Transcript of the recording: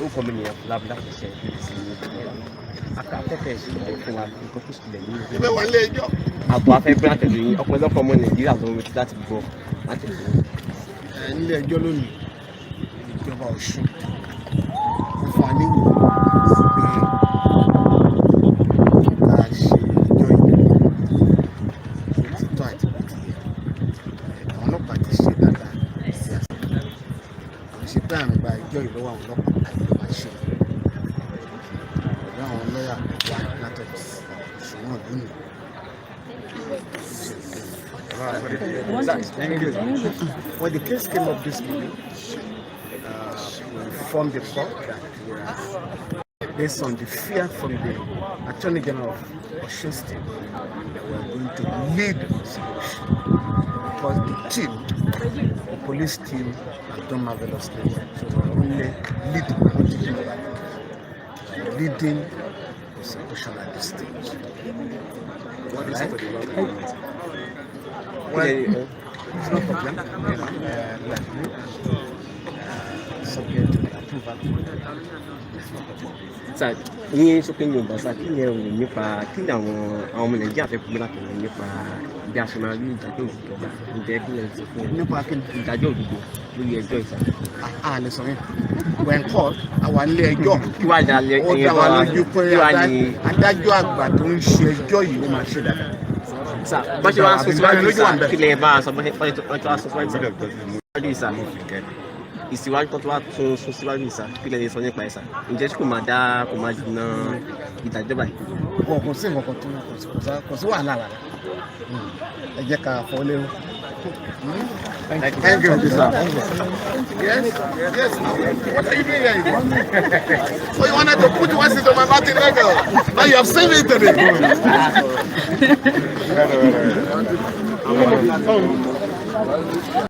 orúkọ mi nìyẹn Fúlàbí láti ṣe sí akẹ́kẹ̀ẹ́ ìṣẹ̀lẹ̀ fún wa nǹkan tó ṣẹlẹ̀ ní ìlú. Àbọ̀ afẹ́fẹ́ àtẹ̀lé yín ọ̀pọ̀lọpọ̀ ọmọ Nàìjíríà ló ń retí láti gbọ́ láti gbọ́. Nílé ẹjọ́ lónìí ìjọba Ọ̀ṣun ó fún wa ní ìwé pé ká ṣe ẹjọ́ yìí títọ́ àti bìtì àwọn ọlọ́pàá ti ṣe dáadáa sí àṣà àwọn ṣe pé àrùn gba ẹjọ́ yìí lọ́wọ́ àwọn ọlọ́pàá láti lè máa ṣe pẹ̀lú àwọn lọ́ọ̀yà wà látọ̀tọ̀ ṣùgbọ́n lónìí. When the case came up this morning, we informed the court that based on the fear from the Attorney General of Osun State, that we are going to lead the investigation because the police team has done marvelously well. So we are only leading the prosecution at this stage. What is it? Well, it's no problem. Subject to the approval. Sir, ní sókè Yorùbá sá kí ni ẹ rò nípa kí ni àwọn ọmọ Nàìjíríà fẹ́ kúrò láti rìn nípa bí a ṣe máa rí ìdájọ́ òdodo ọba ǹjẹ́ kí ni ẹ ti fún ẹ nípa kí ni ìdájọ́ òdodo lórí ẹjọ́ ìsà. A lè sọ yẹn when court àwa nílé ẹjọ́ kí wàá dá lé ó dá wa lójú pé adájọ́ àgbà tó ń ṣe ẹjọ́ yìí ó máa ṣe dáadáa. Sà bọ́n ṣe wá sọ síwájú ìsà kí lè bá a sọ bọ́n ṣe wá sọ síwájú ìsà ìsíwájú tó wá tún sún síwájú ìsà kí lè sọ nípa ìsà ǹjẹ́ kò máa dínà ìdájọ́ báyìí. Kò sí nǹkan tó kò sí wàhálà rárá ẹ jẹ́ ká fọ́ lérò. Thank you, sir. Yes. What are you doing here? So you wanted to put one seat on my body level. Now you have seen it today.